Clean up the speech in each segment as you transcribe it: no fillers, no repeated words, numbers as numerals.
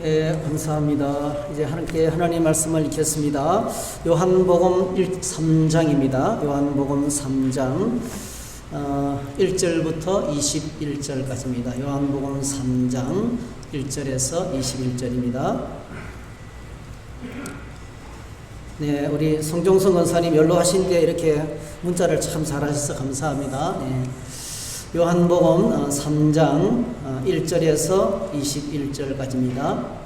네, 감사합니다. 이제 함께 하나님 말씀을 읽겠습니다. 요한복음 3장입니다. 요한복음 3장 1절부터 21절까지입니다. 요한복음 3장 1절에서 21절입니다. 네, 우리 송종성 권사님 연로하신데 이렇게 문자를 참 잘하셔서 감사합니다. 네. 요한복음 3장 1절에서 21절까지입니다.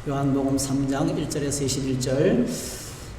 요한복음 3장 1절에서 21절.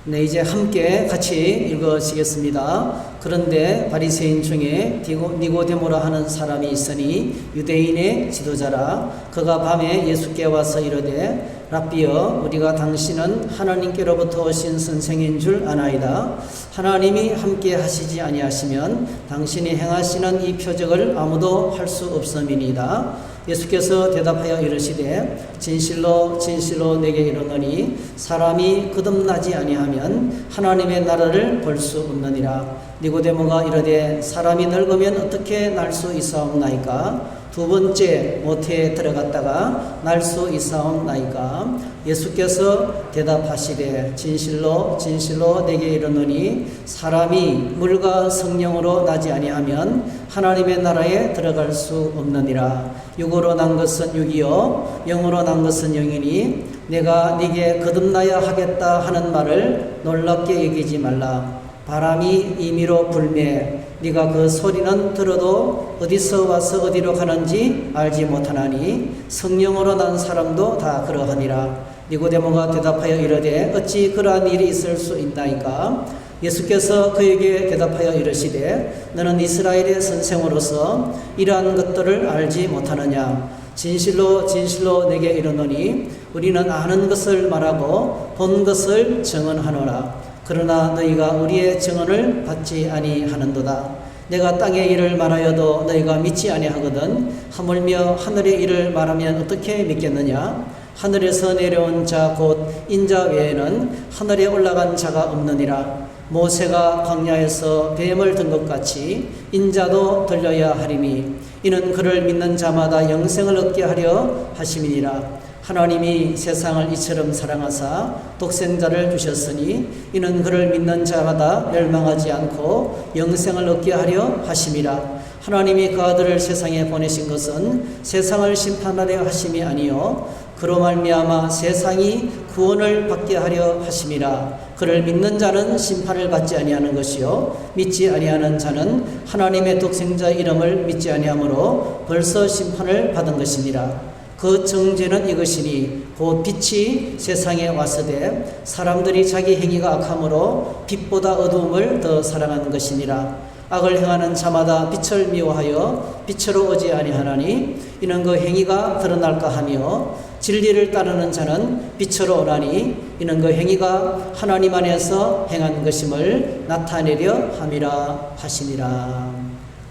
네, 이제 함께 같이 읽으시겠습니다. 그런데 바리새인 중에 니고데모라 하는 사람이 있으니 유대인의 지도자라. 그가 밤에 예수께 와서 이르되 랍비여, 우리가 당신은 하나님께로부터 오신 선생인 줄 아나이다. 하나님이 함께 하시지 아니하시면 당신이 행하시는 이 표적을 아무도 할 수 없음이니이다. 예수께서 대답하여 이르시되 진실로 진실로 내게 이르노니 사람이 거듭나지 아니하면 하나님의 나라를 볼 수 없느니라. 니고데모가 이르되 사람이 늙으면 어떻게 날 수 있사옵나이까? 두 번째 모태에 들어갔다가 날 수 있사옵나이까? 예수께서 대답하시되 진실로 진실로 내게 이르노니 사람이 물과 성령으로 나지 아니하면 하나님의 나라에 들어갈 수 없느니라. 육으로 난 것은 육이요 영으로 난 것은 영이니 내가 네게 거듭나야 하겠다 하는 말을 놀랍게 여기지 말라. 바람이 임의로 불매 네가 그 소리는 들어도 어디서 와서 어디로 가는지 알지 못하나니 성령으로 난 사람도 다 그러하니라. 니고데모가 대답하여 이르되 어찌 그러한 일이 있을 수 있나이까? 예수께서 그에게 대답하여 이르시되 너는 이스라엘의 선생으로서 이러한 것들을 알지 못하느냐? 진실로 진실로 내게 이르노니 우리는 아는 것을 말하고 본 것을 증언하노라. 그러나 너희가 우리의 증언을 받지 아니하는도다. 내가 땅의 일을 말하여도 너희가 믿지 아니하거든. 하물며 하늘의 일을 말하면 어떻게 믿겠느냐? 하늘에서 내려온 자 곧 인자 외에는 하늘에 올라간 자가 없느니라. 모세가 광야에서 뱀을 든 것 같이 인자도 들려야 하리니 이는 그를 믿는 자마다 영생을 얻게 하려 하심이니라. 하나님이 세상을 이처럼 사랑하사 독생자를 주셨으니 이는 그를 믿는 자마다 멸망하지 않고 영생을 얻게 하려 하심이라. 하나님이 그 아들을 세상에 보내신 것은 세상을 심판하려 하심이 아니요 그로 말미암아 세상이 구원을 받게 하려 하심이라. 그를 믿는 자는 심판을 받지 아니하는 것이요 믿지 아니하는 자는 하나님의 독생자 이름을 믿지 아니하므로 벌써 심판을 받은 것이니라. 그 정죄는 이것이니 곧 빛이 세상에 왔으되 사람들이 자기 행위가 악함으로 빛보다 어두움을 더 사랑하는 것이니라. 악을 행하는 자마다 빛을 미워하여 빛으로 오지 아니하나니 이는 그 행위가 드러날까 하며 진리를 따르는 자는 빛으로 오라니 이는 그 행위가 하나님 안에서 행한 것임을 나타내려 함이라 하시니라.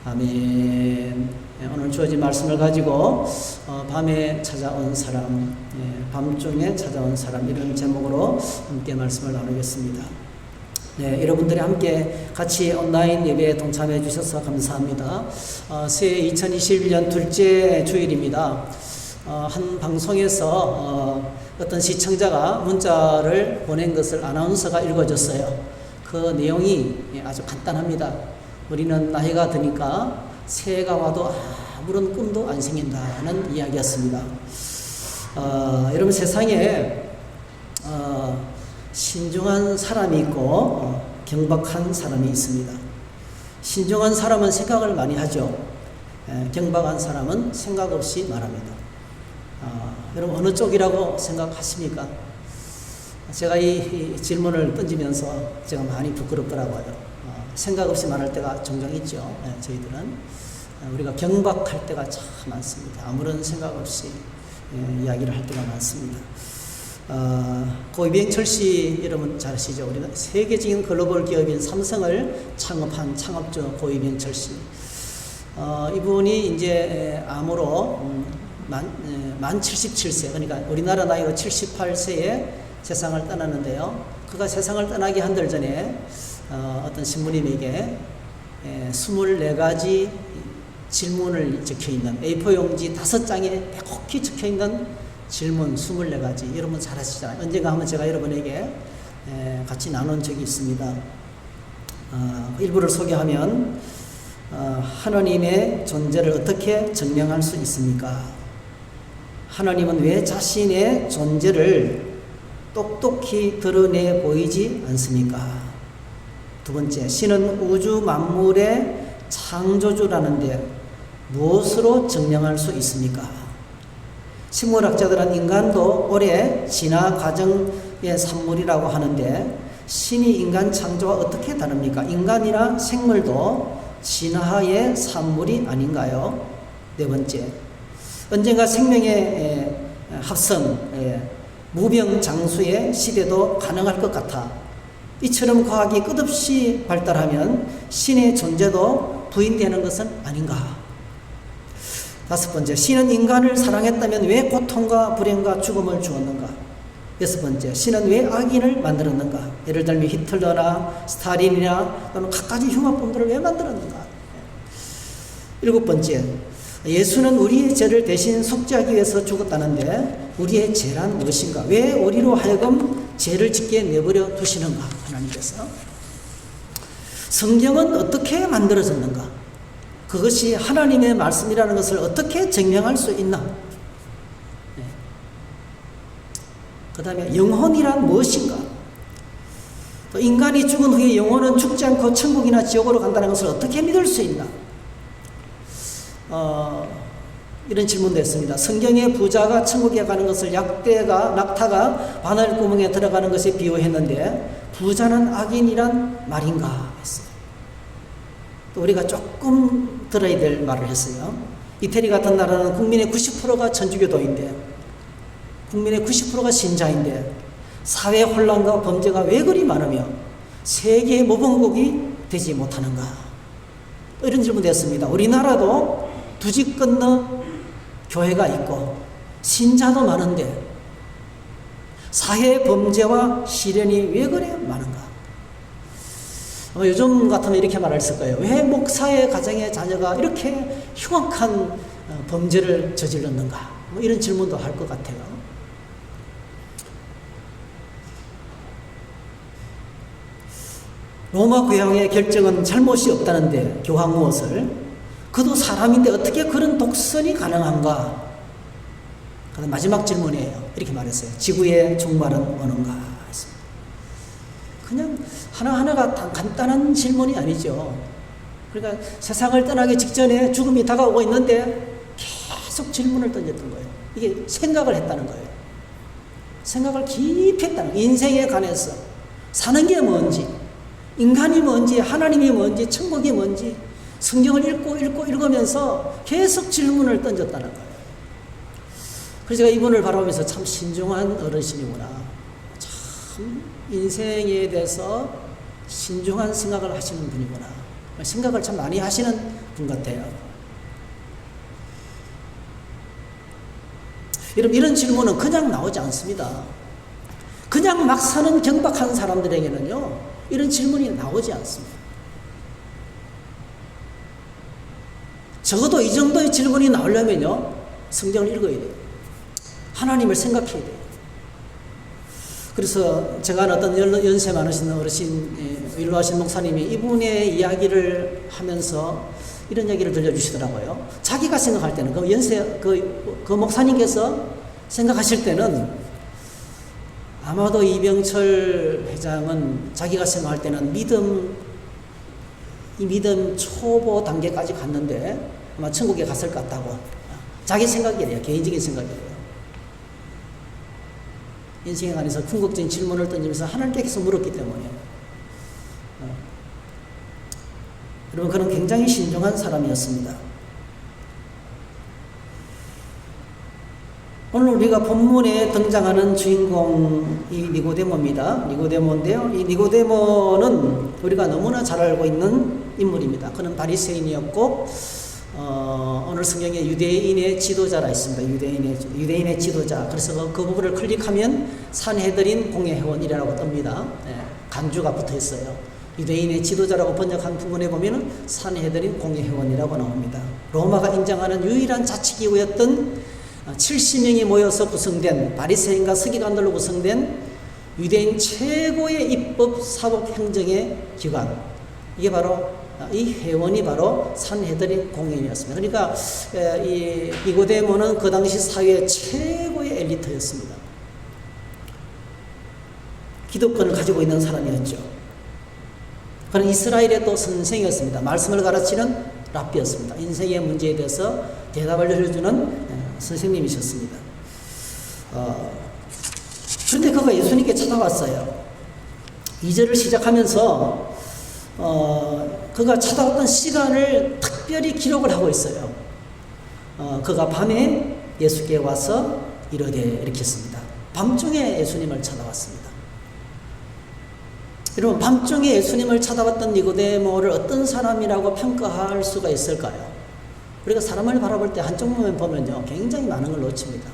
아멘. 오늘 주어진 말씀을 가지고 밤에 찾아온 사람, 밤중에 찾아온 사람 이런 제목으로 함께 말씀을 나누겠습니다. 네, 여러분들이 함께 같이 온라인 예배에 동참해 주셔서 감사합니다. 새해 2021년 둘째 주일입니다. 한 방송에서 어떤 시청자가 문자를 보낸 것을 아나운서가 읽어줬어요. 그 내용이 아주 간단합니다. 우리는 나이가 드니까 새해가 와도 아무런 꿈도 안 생긴다는 이야기였습니다. 여러분 세상에 신중한 사람이 있고 경박한 사람이 있습니다. 신중한 사람은 생각을 많이 하죠. 경박한 사람은 생각 없이 말합니다. 여러분 어느 쪽이라고 생각하십니까? 제가 이 질문을 던지면서 제가 많이 부끄럽더라고요. 생각 없이 말할 때가 종종 있죠. 저희들은 우리가 경박할 때가 참 많습니다. 아무런 생각 없이 이야기를 할 때가 많습니다. 고 이병철 씨 여러분 잘 아시죠? 우리가 세계적인 글로벌 기업인 삼성을 창업한 창업주 고 이병철 씨. 이분이 이제 암으로 만 77세, 그러니까 우리나라 나이로 78세에 세상을 떠났는데요. 그가 세상을 떠나기 한 달 전에 어떤 신부님에게 24가지 질문을 적혀있는 A4 용지 5장에 빼곡히 적혀있는 질문 24가지. 여러분 잘 하시잖아요. 언젠가 한번 제가 여러분에게 같이 나눈 적이 있습니다. 일부를 소개하면 하나님의 존재를 어떻게 증명할 수 있습니까? 하나님은 왜 자신의 존재를 똑똑히 드러내 보이지 않습니까? 두 번째, 신은 우주 만물의 창조주라는데 무엇으로 증명할 수 있습니까? 식물학자들은 인간도 오래 진화 과정의 산물이라고 하는데 신이 인간 창조와 어떻게 다릅니까? 인간이나 생물도 진화의 산물이 아닌가요? 네 번째, 언젠가 생명의 합성, 무병장수의 시대도 가능할 것 같아. 이처럼 과학이 끝없이 발달하면 신의 존재도 부인되는 것은 아닌가? 다섯 번째, 신은 인간을 사랑했다면 왜 고통과 불행과 죽음을 주었는가? 여섯 번째, 신은 왜 악인을 만들었는가? 예를 들면 히틀러나 스탈린이나 또는 갖가지 흉악범들을 왜 만들었는가? 일곱 번째, 예수는 우리의 죄를 대신 속죄하기 위해서 죽었다는데 우리의 죄란 무엇인가? 왜 우리로 하여금 죄를 짓게 내버려 두시는가? 하나님께서. 성경은 어떻게 만들어졌는가? 그것이 하나님의 말씀이라는 것을 어떻게 증명할 수 있나? 그 다음에 영혼이란 무엇인가? 또 인간이 죽은 후에 영혼은 죽지 않고 천국이나 지옥으로 간다는 것을 어떻게 믿을 수 있나? 이런 질문도 했습니다. 성경의 부자가 천국에 가는 것을 낙타가 바늘구멍에 들어가는 것에 비유했는데 부자는 악인이란 말인가 했어요. 또 우리가 조금 들어야 될 말을 했어요. 이태리 같은 나라는 국민의 90%가 천주교도인데 국민의 90%가 신자인데 사회 혼란과 범죄가 왜 그리 많으며 세계의 모범국이 되지 못하는가? 이런 질문도 했습니다. 우리나라도 두 집 건너 교회가 있고 신자도 많은데 사회 범죄와 시련이 왜 그래 많은가? 요즘 같으면 이렇게 말했을 거예요. 왜 목사의 가정의 자녀가 이렇게 흉악한 범죄를 저질렀는가? 이런 질문도 할 것 같아요. 로마 교황의 결정은 잘못이 없다는데 교황 무엇을? 그도 사람인데 어떻게 그런 독선이 가능한가? 그다음 마지막 질문이에요. 이렇게 말했어요. 지구의 종말은 어는가? 그냥 하나하나가 간단한 질문이 아니죠. 그러니까 세상을 떠나기 직전에 죽음이 다가오고 있는데 계속 질문을 던졌던 거예요. 이게 생각을 했다는 거예요. 생각을 깊이 했다는 거예요. 인생에 관해서 사는 게 뭔지, 인간이 뭔지, 하나님이 뭔지, 천국이 뭔지 성경을 읽으면서 계속 질문을 던졌다는 거예요. 그래서 제가 이분을 바라보면서 참 신중한 어르신이구나. 참 인생에 대해서 신중한 생각을 하시는 분이구나. 생각을 참 많이 하시는 분 같아요. 여러분, 이런 질문은 그냥 나오지 않습니다. 그냥 막 사는 경박한 사람들에게는요, 이런 질문이 나오지 않습니다. 적어도 이 정도의 질문이 나오려면요, 성경을 읽어야 돼요. 하나님을 생각해야 돼요. 그래서 제가 어떤 연세 많으신 어르신, 일로하신 목사님이 이분의 이야기를 하면서 이런 얘기를 들려주시더라고요. 자기가 생각할 때는, 그 목사님께서 생각하실 때는 아마도 이병철 회장은 자기가 생각할 때는 이 믿음 초보 단계까지 갔는데 아마 천국에 갔을 것 같다고. 자기 생각이래요. 개인적인 생각이래요. 인생에 관해서 궁극적인 질문을 던지면서 하나님께 계속 물었기 때문에. 여러분, 그는 굉장히 신중한 사람이었습니다. 오늘 우리가 본문에 등장하는 주인공이 니고데모입니다. 니고데모인데요. 이 니고데모는 우리가 너무나 잘 알고 있는 인물입니다. 그는 바리새인이었고 오늘 성경에 유대인의 지도자라 있습니다. 유대인의 지도자. 그래서 그 부분을 클릭하면 산헤드린 공회회원이라고 뜹니다. 간주가 붙어 있어요. 유대인의 지도자라고 번역한 부분에 보면은 산헤드린 공회회원이라고 나옵니다. 로마가 인정하는 유일한 자치기구였던 70명이 모여서 구성된 바리새인과 서기관들로 구성된 유대인 최고의 입법 사법 행정의 기관, 이게 바로 이 회원이 바로 산헤드린 공회의였습니다. 그러니까 이 니고데모는 그 당시 사회의 최고의 엘리트였습니다. 기독권을 가지고 있는 사람이었죠. 그는 이스라엘의 또 선생이었습니다. 말씀을 가르치는 랍비였습니다. 인생의 문제에 대해서 대답을 해주는 선생님이셨습니다. 그런데 그가 예수님께 찾아왔어요. 2절을 시작하면서 그가 찾아왔던 시간을 특별히 기록을 하고 있어요. 그가 밤에 예수께 와서 이르되 이렇게 했습니다. 밤중에 예수님을 찾아왔습니다. 여러분, 밤중에 예수님을 찾아왔던 니고데모를 어떤 사람이라고 평가할 수가 있을까요? 우리가 사람을 바라볼 때 한쪽 면만 보면요, 굉장히 많은 걸 놓칩니다.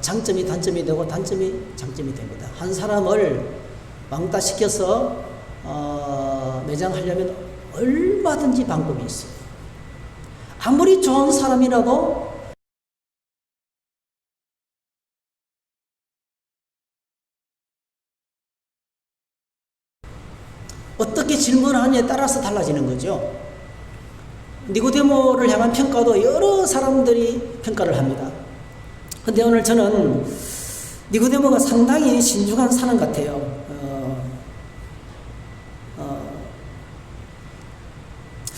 장점이 단점이 되고 단점이 장점이 됩니다. 한 사람을 왕따시켜서 매장하려면 얼마든지 방법이 있어요. 아무리 좋은 사람이라도 어떻게 질문하느냐에 따라서 달라지는 거죠. 니고데모를 향한 평가도 여러 사람들이 평가를 합니다. 근데 오늘 저는 니고데모가 상당히 신중한 사람 같아요.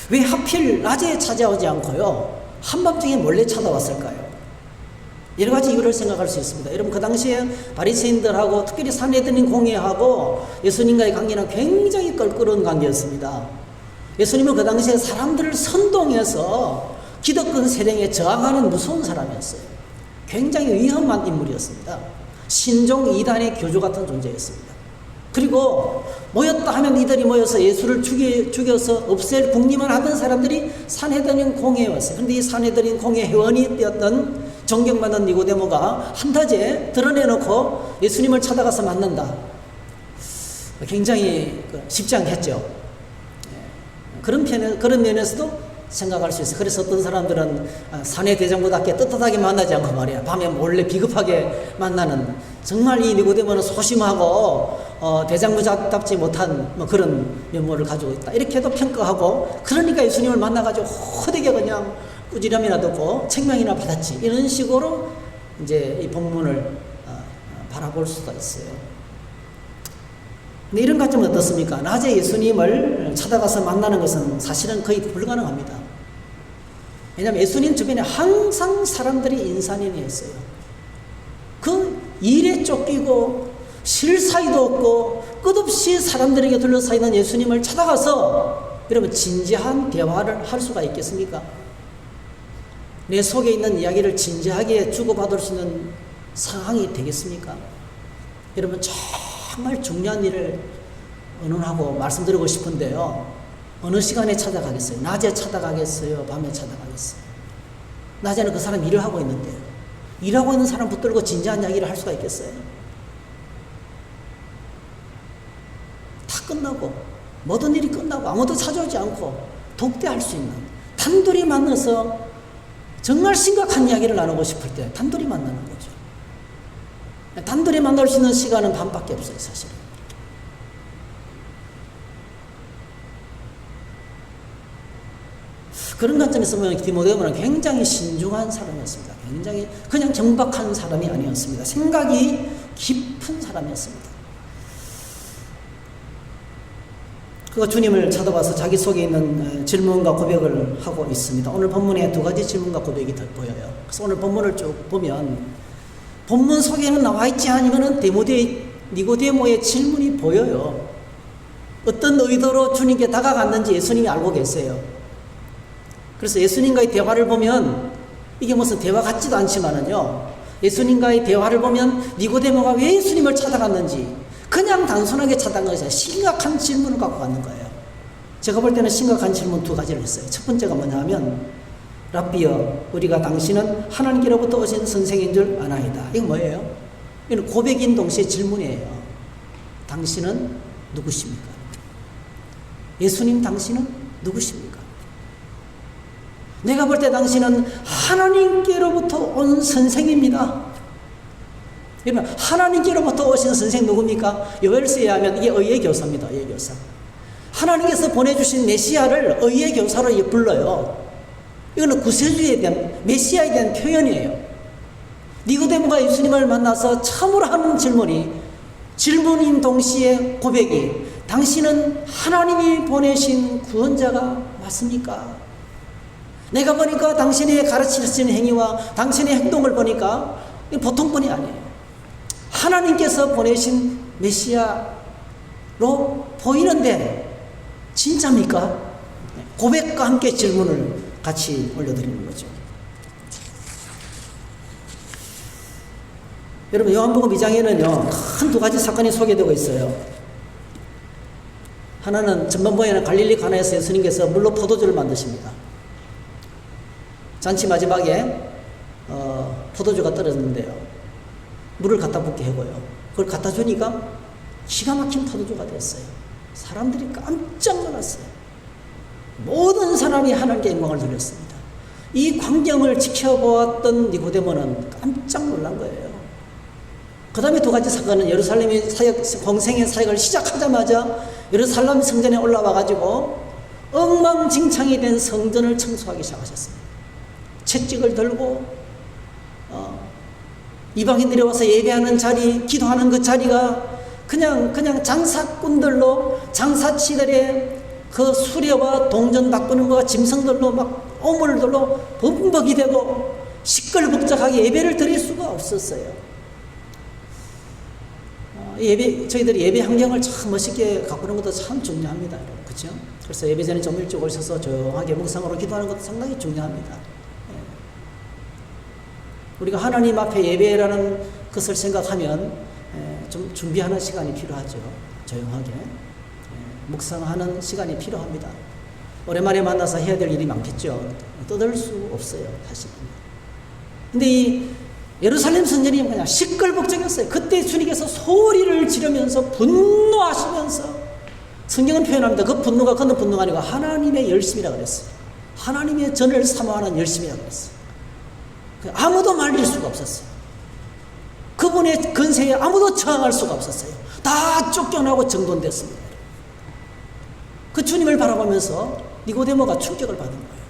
왜 하필 낮에 찾아오지 않고요, 한밤중에 몰래 찾아왔을까요? 여러 가지 이유를 생각할 수 있습니다. 여러분, 그 당시에 바리새인들하고 특별히 산헤드린 공회하고 예수님과의 관계는 굉장히 껄끄러운 관계였습니다. 예수님은 그 당시에 사람들을 선동해서 기득권 세력에 저항하는 무서운 사람이었어요. 굉장히 위험한 인물이었습니다. 신종 이단의 교주 같은 존재였습니다. 그리고 모였다 하면 이들이 모여서 예수를 죽여서 없앨 궁리만 하던 사람들이 산헤드린 공회에 왔어요. 그런데 이 산헤드린 공회 회원이 되었던 존경받는 니고데모가 한낮에 드러내놓고 예수님을 찾아가서 만난다. 굉장히 쉽지 않겠죠. 그런 면에서도 생각할 수 있어요. 그래서 어떤 사람들은 사내 대장부답게 떳떳하게 만나지 않고 말이야, 밤에 몰래 비겁하게 만나는, 정말 이 니고데모는 소심하고 대장부답지 못한 그런 면모를 가지고 있다, 이렇게도 평가하고, 그러니까 예수님을 만나가지고 호되게 그냥 꾸지람이나 듣고 책망이나 받았지, 이런 식으로 이제 이 본문을 바라볼 수가 있어요. 근데 이런 관점은 어떻습니까? 낮에 예수님을 찾아가서 만나는 것은 사실은 거의 불가능합니다. 왜냐하면 예수님 주변에 항상 사람들이 인산인해했어요. 그 일에 쫓기고 쉴 사이도 없고 끝없이 사람들에게 둘러싸여 있는 예수님을 찾아가서 여러분, 진지한 대화를 할 수가 있겠습니까? 내 속에 있는 이야기를 진지하게 주고받을 수 있는 상황이 되겠습니까? 여러분, 정말 중요한 일을 언론하고 말씀드리고 싶은데요, 어느 시간에 찾아가겠어요? 낮에 찾아가겠어요? 밤에 찾아가겠어요? 낮에는 그 사람 일을 하고 있는데요, 일하고 있는 사람 붙들고 진지한 이야기를 할 수가 있겠어요? 다 끝나고 모든 일이 끝나고 아무도 찾아오지 않고 독대할 수 있는, 단둘이 만나서 정말 심각한 이야기를 나누고 싶을 때 단둘이 만나는 거죠. 단둘이 만날 수 있는 시간은 밤밖에 없어요, 사실은. 그런 관점에서 보면 디모데는 굉장히 신중한 사람이었습니다. 굉장히 그냥 정박한 사람이 아니었습니다. 생각이 깊은 사람이었습니다. 그가 주님을 찾아와서 자기 속에 있는 질문과 고백을 하고 있습니다. 오늘 본문에 두 가지 질문과 고백이 보여요. 그래서 오늘 본문을 쭉 보면 본문 속에는 나와 있지 않으면 니고데모의 질문이 보여요. 어떤 의도로 주님께 다가갔는지 예수님이 알고 계세요. 그래서 예수님과의 대화를 보면 이게 무슨 대화 같지도 않지만은요, 예수님과의 대화를 보면 니고데모가 왜 예수님을 찾아갔는지 그냥 단순하게 찾아간 것이 아니라 심각한 질문을 갖고 갔는 거예요. 제가 볼 때는 심각한 질문 두 가지를 했어요. 첫 번째가 뭐냐 하면, 랍비여, 우리가 당신은 하나님께로부터 오신 선생인 줄 아나이다. 이건 뭐예요? 이건 고백인 동시에 질문이에요. 당신은 누구십니까? 예수님, 당신은 누구십니까? 내가 볼 때 당신은 하나님께로부터 온 선생입니다. 여러분, 하나님께로부터 오신 선생 누굽니까? 요엘서에 의하면 이게 의의 교사입니다. 의의 교사. 하나님께서 보내주신 메시아를 의의 교사로 불러요. 이거는 구세주에 대한, 메시아에 대한 표현이에요. 니고데모가 예수님을 만나서 처음으로 하는 질문인 동시에 고백이, 당신은 하나님이 보내신 구원자가 맞습니까? 내가 보니까 당신의 가르치시는 행위와 당신의 행동을 보니까 보통 분이 아니에요. 하나님께서 보내신 메시아로 보이는데 진짜입니까? 고백과 함께 질문을 같이 올려드리는 거죠. 여러분, 요한복음 2장에는요 큰 두 가지 사건이 소개되고 있어요. 하나는 전반부에는 갈릴리 가나에서 예수님께서 물로 포도주를 만드십니다. 잔치 마지막에 포도주가 떨어졌는데요, 물을 갖다 붓게 하고요, 그걸 갖다 주니까 기가 막힌 포도주가 됐어요. 사람들이 깜짝 놀랐어요. 모든 사람이 하나님께 영광을 돌렸습니다. 이 광경을 지켜보았던 니고데모는 깜짝 놀란 거예요. 그 다음에 두 가지 사건은 예루살렘이 공생의 사역을 시작하자마자 예루살렘 성전에 올라와 가지고 엉망진창이 된 성전을 청소하기 시작하셨습니다. 채찍을 들고 이방인들이 와서 예배하는 자리, 기도하는 그 자리가 그냥 장사꾼들로, 장사치들의 그 수레와 동전 바꾸는 거와 짐승들로 막 오물들로 범벅이 되고 시끌벅적하게 예배를 드릴 수가 없었어요. 저희들이 예배 환경을 참 멋있게 가꾸는 것도 참 중요합니다. 그렇죠? 그래서 예배 전에 좀 일찍 오셔서 조용하게 묵상으로 기도하는 것도 상당히 중요합니다. 우리가 하나님 앞에 예배라는 것을 생각하면 좀 준비하는 시간이 필요하죠. 조용하게 묵상하는 시간이 필요합니다. 오랜만에 만나서 해야 될 일이 많겠죠. 떠들 수 없어요, 사실은. 근데 이 예루살렘 성전이 그냥 시끌벅적했어요. 그때 주님께서 소리를 지르면서 분노하시면서, 성경은 표현합니다. 그 분노가 그런 분노가 아니고 하나님의 열심이라 그랬어요. 하나님의 전을 사모하는 열심이라 그랬어요. 아무도 말릴 수가 없었어요. 그분의 근세에 아무도 저항할 수가 없었어요. 다 쫓겨나고 정돈됐습니다. 그 주님을 바라보면서 니고데모가 충격을 받은 거예요.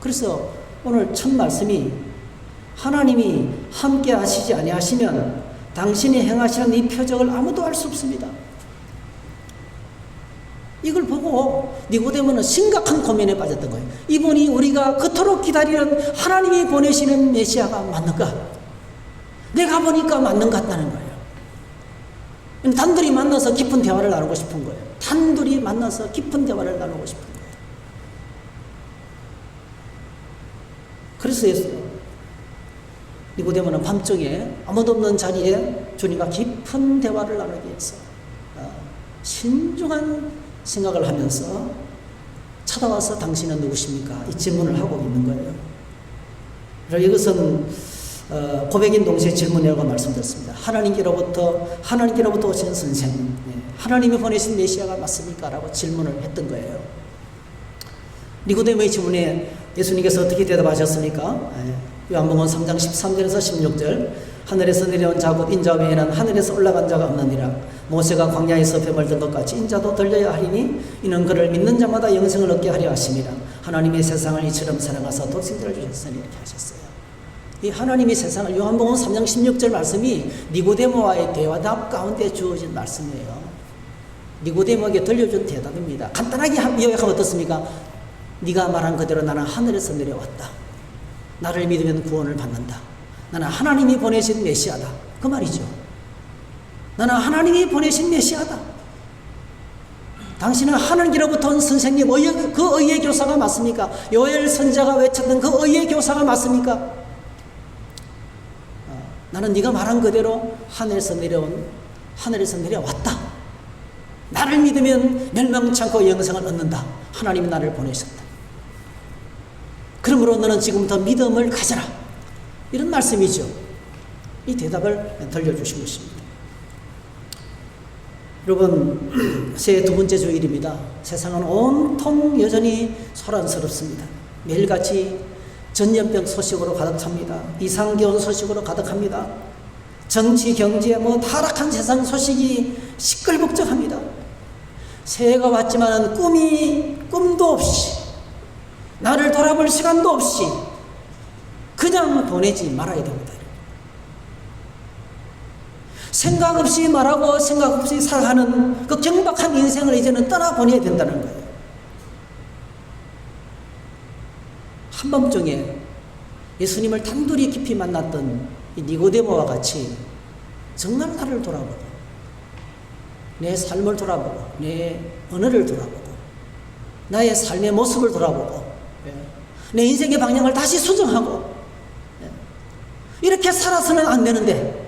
그래서 오늘 첫 말씀이, 하나님이 함께 하시지 아니하시면 당신이 행하시는 이 표적을 아무도 알 수 없습니다. 이걸 보고 니고데모는 심각한 고민에 빠졌던 거예요. 이분이 우리가 그토록 기다리는 하나님이 보내시는 메시아가 맞는가? 내가 보니까 맞는 것 같다는 거예요. 단둘이 만나서 깊은 대화를 나누고 싶은 거예요. 단둘이 만나서 깊은 대화를 나누고 싶은 거예요. 그래서 니고데모는 밤중에 아무도 없는 자리에 주님과 깊은 대화를 나누기 위해서 신중한 생각을 하면서 찾아와서 당신은 누구십니까? 이 질문을 하고 있는 거예요. 그래서 이것은 고백인 동시에 질문이라고 말씀드렸습니다. 하나님께로부터 오신 선생, 하나님이 보내신 메시아가 맞습니까? 라고 질문을 했던 거예요. 니고데모의 질문에 예수님께서 어떻게 대답하셨습니까? 요한복음 3장 13절에서 16절, 하늘에서 내려온 자 곧 인자 외에는 하늘에서 올라간 자가 없느니라. 모세가 광야에서 뱀을 든 것 같이 인자도 들려야 하리니 이는 그를 믿는 자마다 영생을 얻게 하려 하심이라. 하나님의 세상을 이처럼 사랑하사 독생자를 주셨으니, 이렇게 하셨어요. 이 하나님의 세상을, 요한복음 3장 16절 말씀이 니고데모와의 대화답 가운데 주어진 말씀이에요. 니고데모에게 들려준 대답입니다. 간단하게 요약하면 어떻습니까? 네가 말한 그대로 나는 하늘에서 내려왔다. 나를 믿으면 구원을 받는다. 나는 하나님이 보내신 메시아다. 그 말이죠. 나는 하나님이 보내신 메시아다. 당신은 하나님께로부터 온 선생님, 그 의의 교사가 맞습니까? 요엘 선자가 외쳤던 그 의의 교사가 맞습니까? 나는 네가 말한 그대로 하늘에서 내려왔다. 나를 믿으면 멸망치 않고 영생을 얻는다. 하나님이 나를 보내셨다. 그러므로 너는 지금부터 믿음을 가져라. 이런 말씀이죠. 이 대답을 들려주신 것입니다. 여러분, 새해 두 번째 주일입니다. 세상은 온통 여전히 소란스럽습니다. 매일같이 전염병 소식으로 가득합니다. 이상기온 소식으로 가득합니다. 정치, 경제, 타락한 세상 소식이 시끌벅적합니다. 새해가 왔지만 꿈도 없이, 나를 돌아볼 시간도 없이 그냥 보내지 말아야 됩니다. 생각 없이 말하고 생각 없이 살아가는 그 경박한 인생을 이제는 떠나보내야 된다는 거예요. 한밤중에 예수님을 단둘이 깊이 만났던 이 니고데모와 같이 정말 나를 돌아보고 내 삶을 돌아보고 내 언어를 돌아보고 나의 삶의 모습을 돌아보고 내 인생의 방향을 다시 수정하고 이렇게 살아서는 안 되는데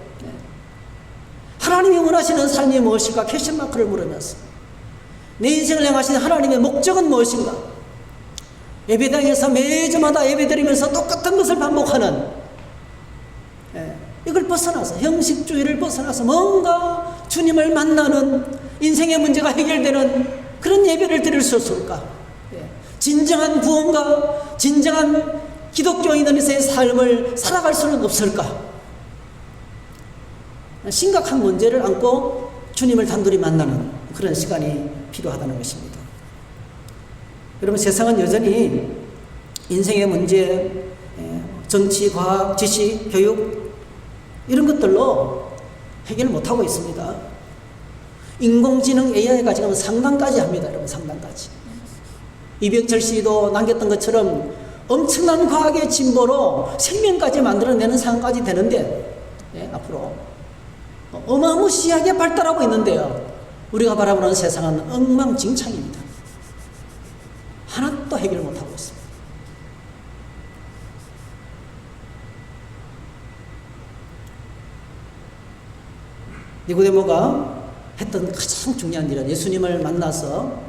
하나님이 원하시는 삶이 무엇일까? 퀘스천마크를 물으면서 내 인생을 향하시는 하나님의 목적은 무엇인가? 예배당에서 매주마다 예배드리면서 똑같은 것을 반복하는 이걸 벗어나서 형식주의를 벗어나서 뭔가 주님을 만나는 인생의 문제가 해결되는 그런 예배를 드릴 수 없을까? 진정한 구원과 진정한 기독교인으로서의 삶을 살아갈 수는 없을까? 심각한 문제를 안고 주님을 단둘이 만나는 그런 시간이 필요하다는 것입니다. 여러분, 세상은 여전히 인생의 문제, 정치, 과학, 지식, 교육 이런 것들로 해결 못하고 있습니다. 인공지능 AI가 지금 상당까지 합니다. 여러분, 상당까지. 이병철 씨도 남겼던 것처럼 엄청난 과학의 진보로 생명까지 만들어내는 상황까지 되는데 앞으로 어마무시하게 발달하고 있는데요, 우리가 바라보는 세상은 엉망진창입니다. 하나도 해결 못하고 있습니다. 니고데모가 했던 가장 중요한 일은 예수님을 만나서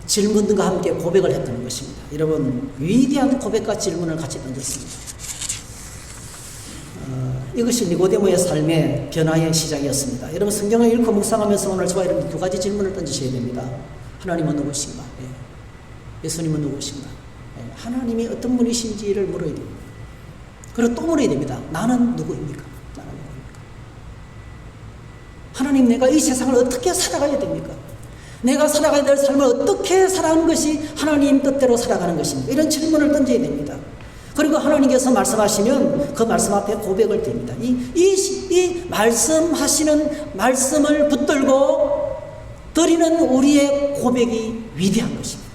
질문과 함께 고백을 했던 것입니다. 여러분, 위대한 고백과 질문을 같이 던졌습니다. 이것이 니고데모의 삶의 변화의 시작이었습니다. 여러분, 성경을 읽고 묵상하면서 오늘 저와 여러분 두 가지 질문을 던지셔야 됩니다. 하나님은 누구신가? 예수님은 누구신가? 하나님이 어떤 분이신지를 물어야 됩니다. 그리고 또 물어야 됩니다. 나는 누구입니까? 나는 누구입니까? 하나님, 내가 이 세상을 어떻게 살아가야 됩니까? 내가 살아가야 될 삶을 어떻게 살아가는 것이 하나님 뜻대로 살아가는 것입니까? 이런 질문을 던져야 됩니다. 그리고 하나님께서 말씀하시면 그 말씀 앞에 고백을 드립니다. 이 말씀하시는 말씀을 붙들고 드리는 우리의 고백이 위대한 것입니다.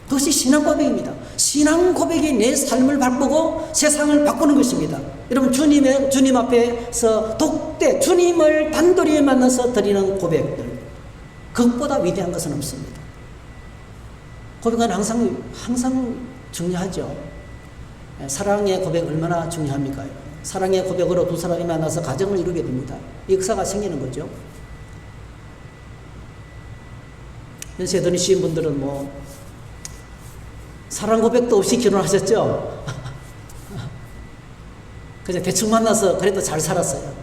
그것이 신앙 고백입니다. 신앙 고백이 내 삶을 바꾸고 세상을 바꾸는 것입니다. 여러분, 주님 앞에서 독대, 주님을 단둘이 만나서 드리는 고백들, 그것보다 위대한 것은 없습니다. 고백은 항상 중요하죠. 사랑의 고백 얼마나 중요합니까? 사랑의 고백으로 두 사람이 만나서 가정을 이루게 됩니다. 역사가 생기는 거죠. 연세 드리신 분들은 사랑 고백도 없이 결혼하셨죠? 그냥 대충 만나서 그래도 잘 살았어요.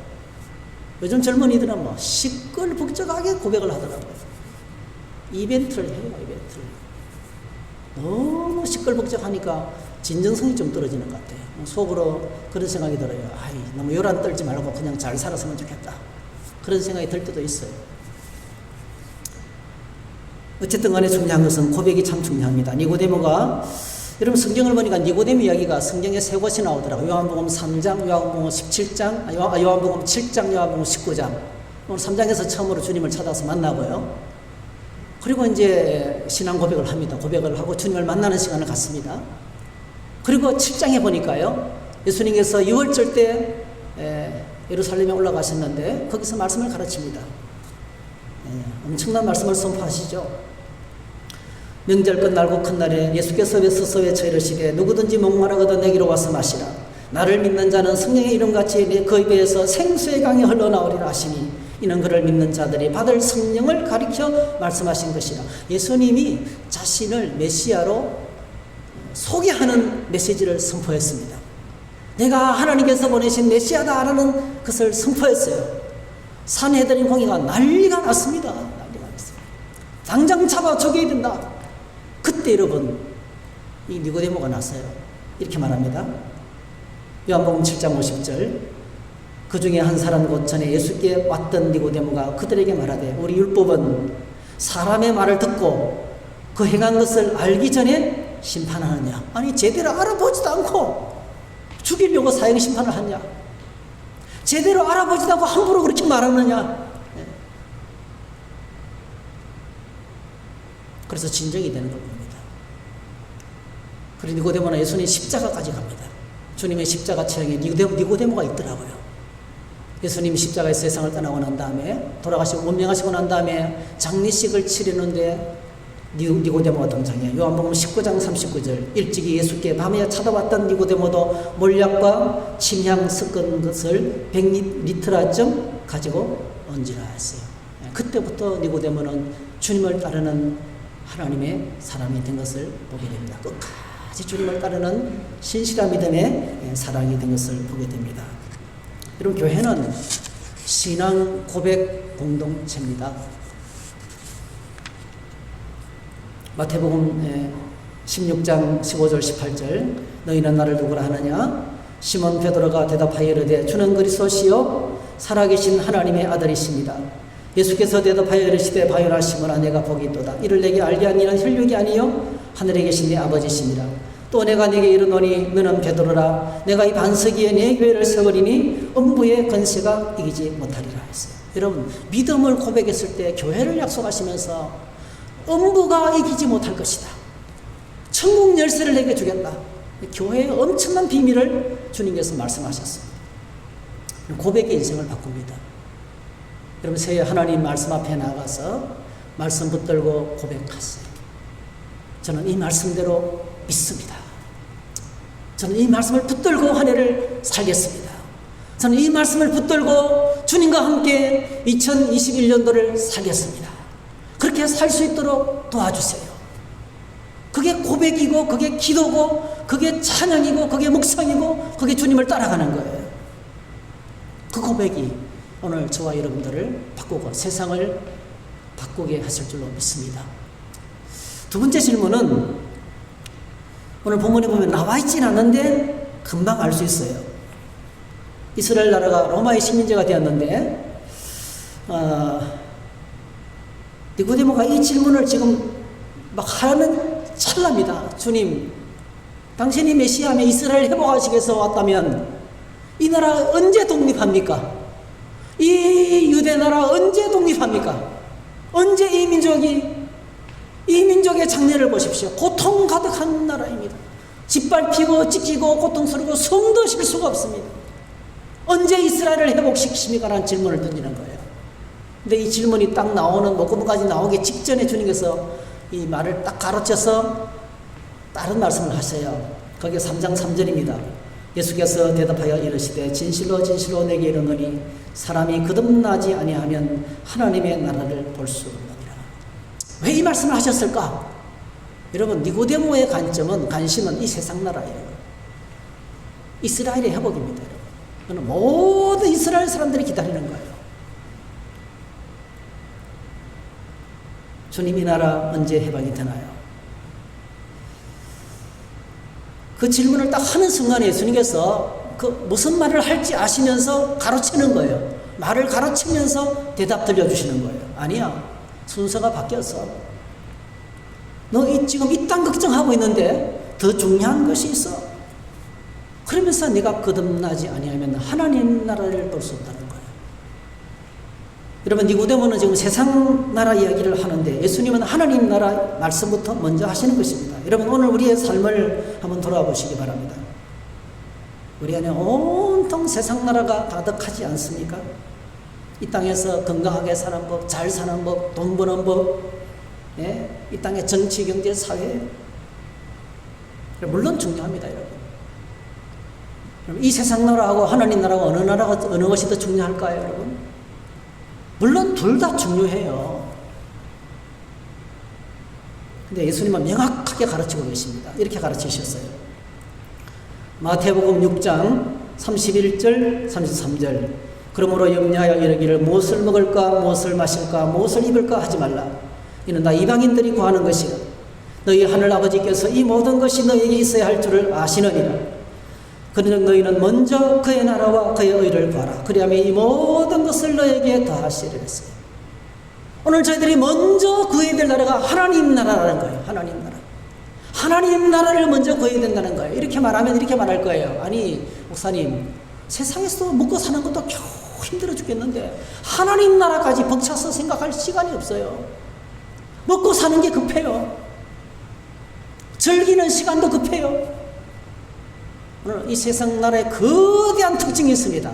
요즘 젊은이들은 시끌벅적하게 고백을 하더라고요. 이벤트를 해요, 이벤트를. 너무 시끌벅적하니까 진정성이 좀 떨어지는 것 같아요. 속으로 그런 생각이 들어요. 너무 요란 떨지 말고 그냥 잘 살았으면 좋겠다. 그런 생각이 들 때도 있어요. 어쨌든 간에 중요한 것은 고백이 참 중요합니다. 니고데모가, 여러분, 성경을 보니까 니고데모 이야기가 성경에 세 곳이 나오더라고요. 요한복음 3장, 요한복음 17장, 요한복음 7장, 요한복음 19장. 오늘 3장에서 처음으로 주님을 찾아서 만나고요. 그리고 이제 신앙 고백을 합니다. 고백을 하고 주님을 만나는 시간을 갖습니다. 그리고 7장에 보니까요, 예수님께서 유월절 때 예루살렘에 올라가셨는데 거기서 말씀을 가르칩니다. 엄청난 말씀을 선포하시죠. 명절 끝날고 큰 날에 예수께서 서서 외쳐 이르시되 누구든지 목마르거든 내게로 와서 마시라. 나를 믿는 자는 성령의 이름같이 그 입에서 생수의 강이 흘러나오리라 하시니 이는 그를 믿는 자들이 받을 성령을 가리켜 말씀하신 것이라. 예수님이 자신을 메시아로 소개하는 메시지를 선포했습니다. 내가 하나님께서 보내신 메시아다라는 것을 선포했어요. 산헤드린 공의가 난리가 났습니다. 난리가 났습니다. 당장 잡아 죽여야 된다. 그때 여러분 이 니고데모가 났어요. 이렇게 말합니다. 요한복음 7장 50절 그 중에 한 사람 곧 전에 예수께 왔던 니고데모가 그들에게 말하되 우리 율법은 사람의 말을 듣고 그 행한 것을 알기 전에 심판하느냐. 아니 제대로 알아보지도 않고 죽이려고 사형 심판을 하냐. 제대로 알아보지도 않고 함부로 그렇게 말하느냐. 그래서 진정이 되는 걸 봅니다. 그리고 니고데모는 예수님 십자가까지 갑니다. 주님의 십자가 처형에 니고데모가 있더라고요. 예수님이 십자가의 세상을 떠나고 난 다음에 돌아가시고 운명하시고 난 다음에 장례식을 치르는데 니고데모가 등장해요. 요한복음 19장 39절 일찍이 예수께 밤에 찾아왔던 니고데모도 몰약과 침향 섞은 것을 100리터라쯤 가지고 온지라 했어요. 그때부터 니고데모는 주님을 따르는 하나님의 사람이 된 것을 보게 됩니다. 끝까지 주님을 따르는 신실한 믿음의 사랑이 된 것을 보게 됩니다. 여러분 교회는 신앙 고백 공동체입니다. 마태복음 16장 15절 18절 너희는 나를 누구라 하느냐 시몬 베드로가 대답하여 이르되 주는 그리스도시요 살아계신 하나님의 아들이십니다. 예수께서 대답하여 이르시되 바요라 시몬아 내가 복이 있도다. 이를 내게 알게 한 이는 혈육이 아니요 하늘에 계신 네 아버지시니라. 또 내가 네게 이르노니 너는 베드로라 내가 이 반석 위에 내 교회를 세우리니 음부의 권세가 이기지 못하리라 했어요. 여러분 믿음을 고백했을 때 교회를 약속하시면서 음부가 이기지 못할 것이다. 천국 열쇠를 내게 주겠다. 교회의 엄청난 비밀을 주님께서 말씀하셨습니다. 고백의 인생을 바꿉니다. 여러분 새해 하나님 말씀 앞에 나가서 말씀 붙들고 고백하세요. 저는 이 말씀대로 믿습니다. 저는 이 말씀을 붙들고 한 해를 살겠습니다. 저는 이 말씀을 붙들고 주님과 함께 2021년도를 살겠습니다. 그렇게 살 수 있도록 도와주세요. 그게 고백이고 그게 기도고 그게 찬양이고 그게 묵상이고 그게 주님을 따라가는 거예요. 그 고백이 오늘 저와 여러분들을 바꾸고 세상을 바꾸게 하실 줄로 믿습니다. 두 번째 질문은 오늘 본문에 보면 나와 있진 않는데 금방 알 수 있어요. 이스라엘 나라가 로마의 식민지가 되었는데 니고데모가 이 질문을 지금 막 하는 찰나입니다. 주님, 당신이 메시아며 이스라엘 회복하시기 위해서 왔다면 이 나라 언제 독립합니까? 이 유대 나라 언제 독립합니까? 언제 이 민족의 장례를 보십시오. 고통 가득한 나라입니다. 짓밟히고 찢기고 고통스럽고 숨도 쉴 수가 없습니다. 언제 이스라엘을 회복시키십니까? 라는 질문을 던지는 거예요. 근데 이 질문이 딱 나오는 목금까지 나오기 직전에 주님께서 이 말을 딱 가로채서 다른 말씀을 하세요. 거기에 3장 3절입니다. 예수께서 대답하여 이르시되 진실로 진실로 내게 이르노니 사람이 거듭나지 아니하면 하나님의 나라를 볼 수 없느니라. 왜 이 말씀을 하셨을까? 여러분 니고데모의 관심은 이 세상 나라예요. 이스라엘의 회복입니다. 여러분. 모든 이스라엘 사람들이 기다리는 거예요. 주님 이 나라 언제 해방이 되나요? 그 질문을 딱 하는 순간에 예수님께서 그 무슨 말을 할지 아시면서 가로채는 거예요. 말을 가로치면서 대답 들려주시는 거예요. 아니야. 순서가 바뀌었어. 너 지금 이 땅 걱정하고 있는데 더 중요한 것이 있어. 그러면서 네가 거듭나지 아니하면 하나님 나라를 볼 수 없다는 거예요. 여러분 니고데모는 지금 세상 나라 이야기를 하는데 예수님은 하나님 나라 말씀부터 먼저 하시는 것입니다. 여러분 오늘 우리의 삶을 한번 돌아와 보시기 바랍니다. 우리 안에 온통 세상 나라가 가득하지 않습니까? 이 땅에서 건강하게 사는 법, 잘 사는 법, 돈 버는 법, 이 땅의 정치, 경제, 사회 물론 중요합니다. 여러분 이 세상 나라하고 하나님 나라가 어느 것이 더 중요할까요? 여러분 물론 둘 다 중요해요. 근데 예수님은 명확하게 가르치고 계십니다. 이렇게 가르치셨어요. 마태복음 6장 31절 33절 그러므로 염려하여 이르기를 무엇을 먹을까 무엇을 마실까 무엇을 입을까 하지 말라. 이는 다 이방인들이 구하는 것이라. 너희 하늘 아버지께서 이 모든 것이 너희에게 있어야 할 줄을 아시느니라. 그러나 너희는 먼저 그의 나라와 그의 의를 구하라. 그리하면 이 모든 것을 너희에게 더하시리라 했어요. 오늘 저희들이 먼저 구해야 될 나라가 하나님 나라라는 거예요. 하나님 나라. 하나님 나라를 먼저 구해야 된다는 거예요. 이렇게 말하면 이렇게 말할 거예요. 아니 목사님, 세상에서 먹고 사는 것도 겨우 힘들어 죽겠는데 하나님 나라까지 벅차서 생각할 시간이 없어요. 먹고 사는 게 급해요. 즐기는 시간도 급해요. 오늘 이 세상 나라에 거대한 특징이 있습니다.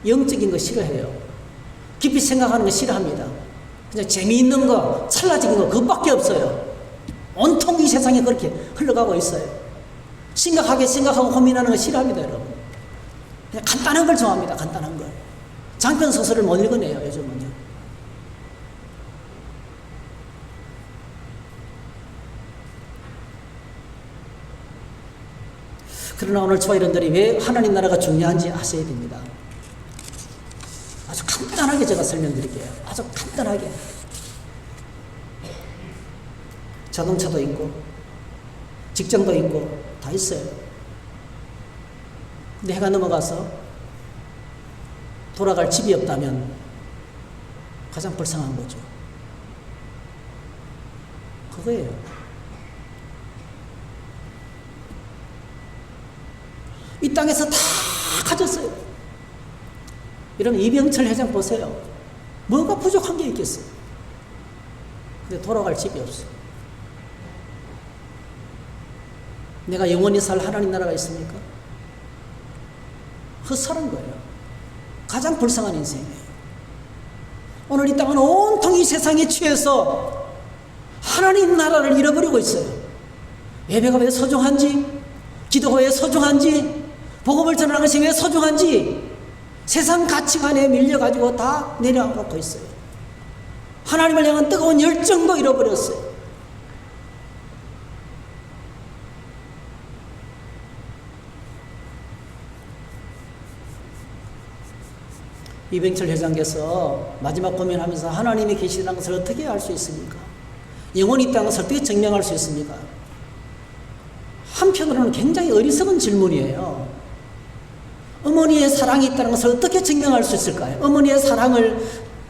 영적인 거 싫어해요. 깊이 생각하는 거 싫어합니다. 그냥 재미있는 거, 찰나적인 거 그것밖에 없어요. 온통 이 세상에 그렇게 흘러가고 있어요. 심각하게 생각하고 고민하는 거 싫어합니다, 여러분. 그냥 간단한 걸 좋아합니다. 간단한 걸. 장편 소설을 못 읽어내요, 요즘은요. 그러나 오늘 저와 여러분들이 왜 하나님 나라가 중요한지 아셔야 됩니다. 아주 간단하게 제가 설명드릴게요. 아주 간단하게. 자동차도 있고 직장도 있고 다 있어요. 근데 해가 넘어가서 돌아갈 집이 없다면 가장 불쌍한 거죠. 그거예요. 이 땅에서 다 가졌어요. 이러면 이병철 회장 보세요. 뭐가 부족한 게 있겠어요. 근데 돌아갈 집이 없어요. 내가 영원히 살 하나님 나라가 있습니까? 헛살은 거예요. 가장 불쌍한 인생이에요. 오늘 이 땅은 온통 이 세상에 취해서 하나님 나라를 잃어버리고 있어요. 예배가 왜 소중한지, 기도가 왜 소중한지, 복음을 전하는 것이 왜 소중한지 세상 가치관에 밀려가지고 다 내려놓고 있어요. 하나님을 향한 뜨거운 열정도 잃어버렸어요. 이병철 회장께서 마지막 고민하면서 하나님이 계시다는 것을 어떻게 알 수 있습니까? 영원히 있다는 것을 어떻게 증명할 수 있습니까? 한편으로는 굉장히 어리석은 질문이에요. 어머니의 사랑이 있다는 것을 어떻게 증명할 수 있을까요? 어머니의 사랑을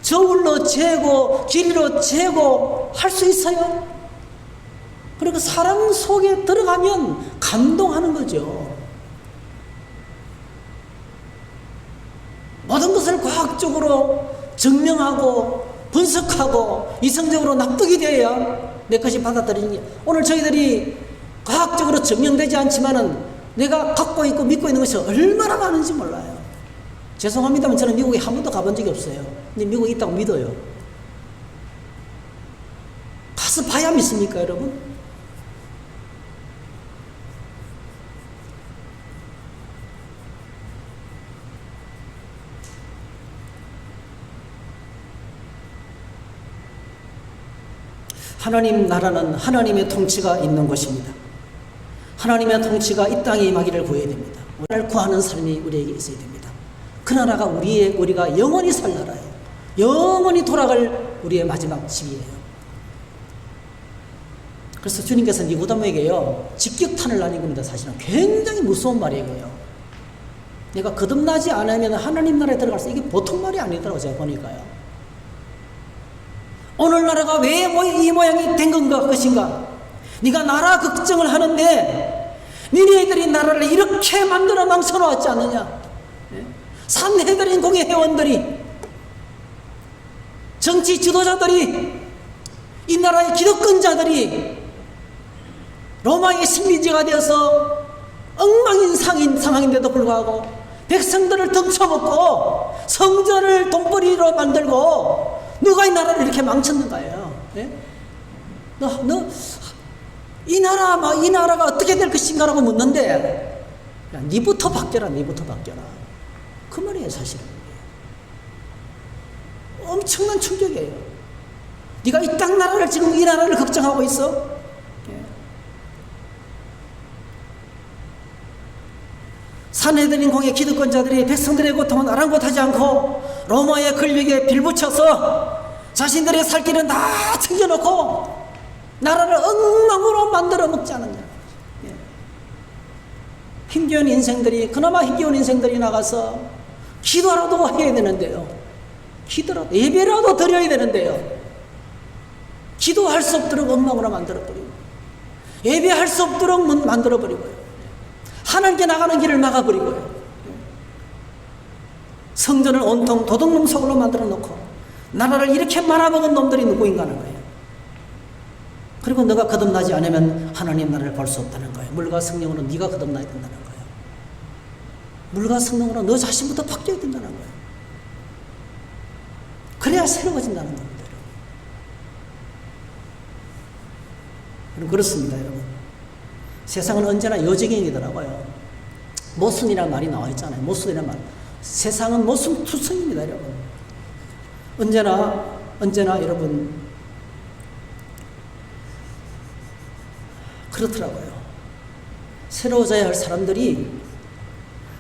저울로 재고 길이로 재고 할 수 있어요? 그리고 사랑 속에 들어가면 감동하는 거죠. 모든 것을 과학적으로 증명하고 분석하고 이성적으로 납득이 돼야 내 것이 받아들이는 게, 오늘 저희들이 과학적으로 증명되지 않지만은 내가 갖고 있고 믿고 있는 것이 얼마나 많은지 몰라요. 죄송합니다만 저는 미국에 한 번도 가본 적이 없어요. 근데 미국에 있다고 믿어요. 가서 봐야 믿습니까, 여러분? 하나님 나라는 하나님의 통치가 있는 곳입니다. 하나님의 통치가 이 땅에 임하기를 구해야 됩니다. 우리를 구하는 삶이 우리에게 있어야 됩니다. 그 나라가 우리가 영원히 살 나라예요. 영원히 돌아갈 우리의 마지막 집이에요. 그래서 주님께서 니고데모에게요 직격탄을 날린 겁니다. 사실은 굉장히 무서운 말이에요. 내가 거듭나지 않으면 하나님 나라에 들어갈 수, 이게 보통 말이 아니더라고요. 제가 보니까요. 오늘 나라가 왜 이 모양이 된 건가, 것인가? 네가 나라 걱정을 하는데 니네들이 나라를 이렇게 만들어 망쳐놓았지 않느냐? 산헤드린 공의 회원들이, 정치 지도자들이, 이 나라의 기득권자들이 로마의 식민지가 되어서 엉망인 상황인데도 불구하고 백성들을 등쳐먹고 성전을 돈벌이로 만들고 누가 이 나라를 이렇게 망쳤는가요? 네? 이 나라가 어떻게 될 것인가라고 묻는데, 야, 니부터 바뀌어라, 니부터 바뀌어라. 그 말이에요, 사실은. 엄청난 충격이에요. 네가 이 땅 나라를, 지금 이 나라를 걱정하고 있어? 네. 산헤드린 공의 기득권자들이 백성들의 고통은 아랑곳하지 않고 로마의 권력에 빌붙여서 자신들의 살 길은 다 챙겨놓고 나라를 엉망으로 만들어 먹지 않느냐. 예. 힘겨운 인생들이, 그나마 힘겨운 인생들이 나가서 기도라도 해야 되는데요. 기도라도, 예배라도 드려야 되는데요. 기도할 수 없도록 엉망으로 만들어버리고, 예배할 수 없도록 만들어버리고요. 하나님께 나가는 길을 막아버리고요. 성전을 온통 도둑놈 속으로 만들어 놓고 나라를 이렇게 말아먹은 놈들이 누구인가 하는 거예요. 그리고 너가 거듭나지 않으면 하나님 나라를 볼 수 없다는 거예요. 물과 성령으로 네가 거듭나야 된다는 거예요. 물과 성령으로 너 자신부터 바뀌어야 된다는 거예요. 그래야 새로워진다는 겁니다. 여러분, 그렇습니다. 여러분, 세상은 언제나 여지경이더라고요. 모순이라는 말이 나와 있잖아요. 모순이라는 말. 세상은 모순투성입니다. 여러분, 언제나 여러분 그렇더라고요. 새로워져야 할 사람들이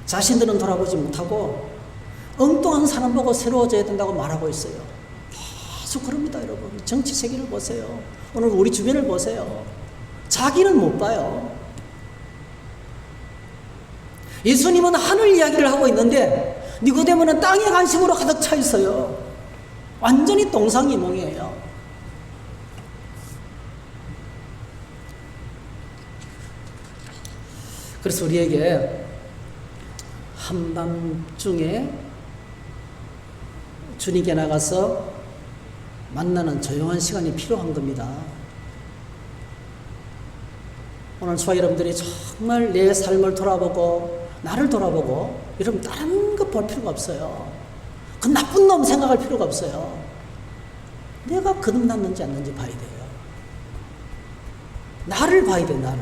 자신들은 돌아보지 못하고 엉뚱한 사람 보고 새로워져야 된다고 말하고 있어요. 계속 그럽니다. 여러분, 정치 세계를 보세요. 오늘 우리 주변을 보세요. 자기는 못 봐요. 예수님은 하늘 이야기를 하고 있는데 니고데모는 땅의 관심으로 가득 차 있어요. 완전히 동상이몽이에요. 그래서 우리에게 한밤중에 주님께 나가서 만나는 조용한 시간이 필요한 겁니다. 오늘 저와 여러분들이 정말 내 삶을 돌아보고 나를 돌아보고 여러분 다른 거 볼 필요가 없어요. 그 나쁜 놈 생각할 필요가 없어요. 내가 거듭났는지 않는지 봐야 돼요. 나를 봐야 돼요. 나를.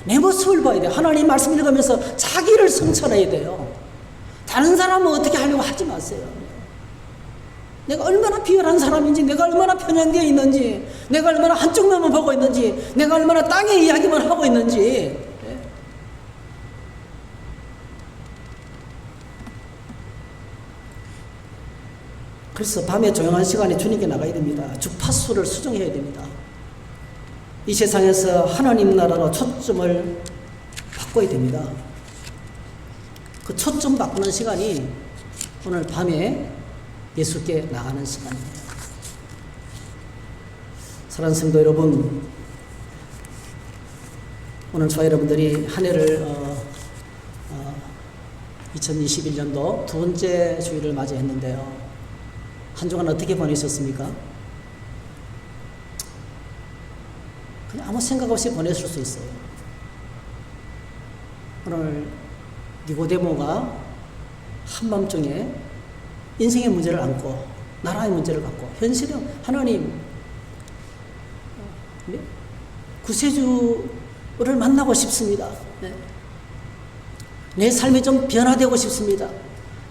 내 모습을 봐야 돼요. 하나님 말씀 읽으면서 자기를 성찰해야 돼요. 다른 사람은 어떻게 하려고 하지 마세요. 내가 얼마나 비열한 사람인지, 내가 얼마나 편향되어 있는지, 내가 얼마나 한쪽 면만 보고 있는지, 내가 얼마나 땅의 이야기만 하고 있는지. 그래서 밤에 조용한 시간에 주님께 나가야 됩니다. 주파수를 수정해야 됩니다. 이 세상에서 하나님 나라로 초점을 바꿔야 됩니다. 그 초점 바꾸는 시간이 오늘 밤에 예수께 나가는 시간입니다. 사랑하는 성도 여러분, 오늘 저와 여러분들이 한 해를 2021년도 두 번째 주일을 맞이했는데요. 한 주간 어떻게 보내셨습니까? 그냥 아무 생각 없이 보냈을 수 있어요. 오늘 니고데모가 한밤중에 인생의 문제를 안고 나라의 문제를 갖고 현실은 하나님 구세주를 만나고 싶습니다. 내 삶이 좀 변화되고 싶습니다.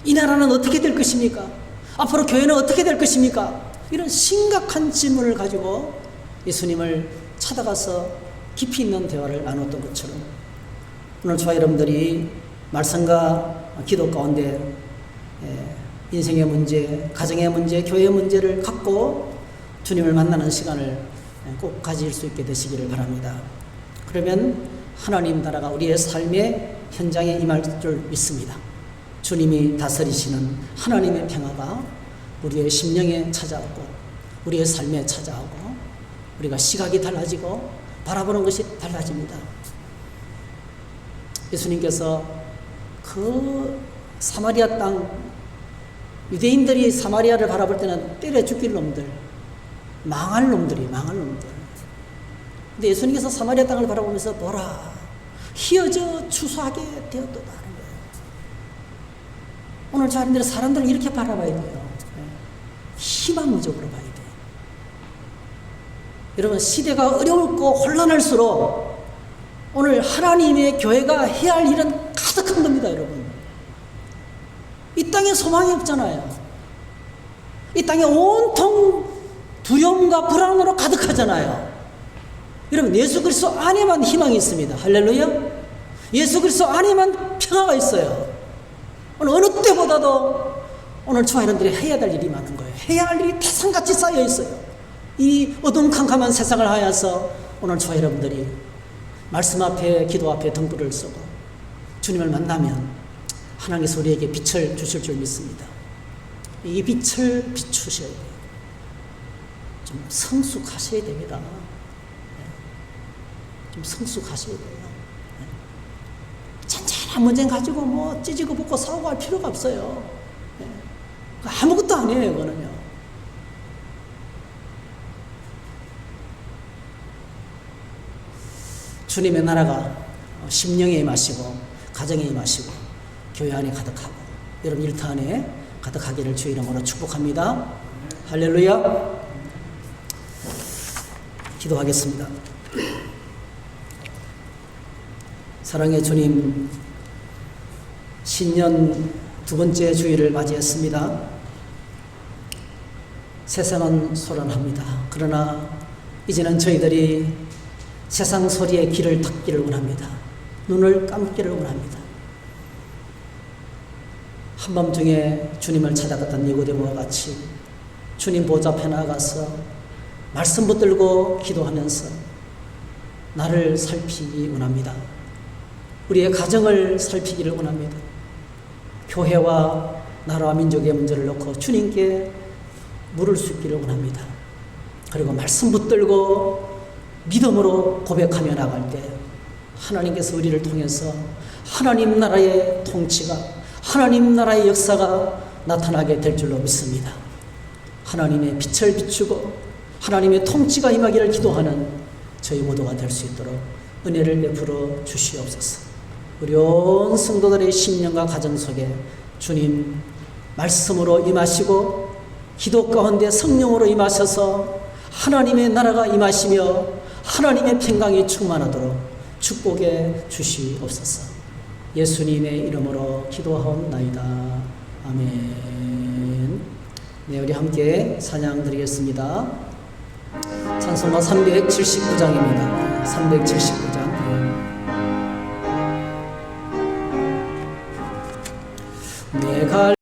이 나라는 어떻게 될 것입니까? 앞으로 교회는 어떻게 될 것입니까? 이런 심각한 질문을 가지고 예수님을 찾아가서 깊이 있는 대화를 나눴던 것처럼 오늘 저와 여러분들이 말씀과 기도 가운데 인생의 문제, 가정의 문제, 교회의 문제를 갖고 주님을 만나는 시간을 꼭 가질 수 있게 되시기를 바랍니다. 그러면 하나님 나라가 우리의 삶의 현장에 임할 줄 믿습니다. 주님이 다스리시는 하나님의 평화가 우리의 심령에 찾아오고 우리의 삶에 찾아오고 우리가 시각이 달라지고 바라보는 것이 달라집니다. 예수님께서 그 사마리아 땅 유대인들이 사마리아를 바라볼 때는 때려 죽일 놈들, 망할 놈들. 근데 예수님께서 사마리아 땅을 바라보면서 보라, 휘어져 추수하게 되었도다 하는 거예요. 오늘 사람들은 이렇게 바라봐야 돼요. 희망적으로 봐야 돼요. 여러분, 시대가 어려울고 혼란할수록 오늘 하나님의 교회가 해야 할 일은 가득한 겁니다. 여러분, 이 땅에 소망이 없잖아요. 이 땅에 온통 두려움과 불안으로 가득하잖아요. 여러분, 예수 그리스도 안에만 희망이 있습니다. 할렐루야. 예수 그리스도 안에만 평화가 있어요. 오늘 어느 때보다도 오늘 저와 여러분들이 해야 될 일이 많은 거예요. 해야 할 일이 태산같이 쌓여 있어요. 이 어둠캄캄한 세상을 하여서 오늘 저와 여러분들이 말씀 앞에 기도 앞에 등불을 쓰고 주님을 만나면 하나님께서 우리에게 빛을 주실 줄 믿습니다. 이 빛을 비추셔야 돼요. 좀 성숙하셔야 됩니다. 좀 성숙하셔야 돼요. 잔잔한 문제 가지고 뭐 찌지고 볶고 싸우고 할 필요가 없어요. 아무것도 아니에요, 그거는요. 주님의 나라가 심령에 임하시고 가정에 임하시고 교회 안에 가득하고 여러분 일터 안에 가득하기를 주의 이름으로 축복합니다. 할렐루야. 기도하겠습니다. 사랑의 주님, 신년 두 번째 주일을 맞이했습니다. 세상은 소란합니다. 그러나 이제는 저희들이 세상 소리에 귀를 닫기를 원합니다. 눈을 감기를 원합니다. 한밤중에 주님을 찾아갔던 니고데모와 같이 주님 보좌 앞에 나가서 말씀 붙들고 기도하면서 나를 살피기 원합니다. 우리의 가정을 살피기를 원합니다. 교회와 나라와 민족의 문제를 놓고 주님께 물을 수 있기를 원합니다. 그리고 말씀 붙들고 믿음으로 고백하며 나갈 때 하나님께서 우리를 통해서 하나님 나라의 통치가, 하나님 나라의 역사가 나타나게 될 줄로 믿습니다. 하나님의 빛을 비추고 하나님의 통치가 임하기를 기도하는 저희 모두가 될 수 있도록 은혜를 베풀어 주시옵소서. 우리 온 성도들의 심령과 가정 속에 주님 말씀으로 임하시고 기도 가운데 성령으로 임하셔서 하나님의 나라가 임하시며 하나님의 평강이 충만하도록 축복해 주시옵소서. 예수님의 이름으로 기도하옵나이다. 아멘. 네, 우리 함께 찬양 드리겠습니다. 찬송가 379장입니다. 379장.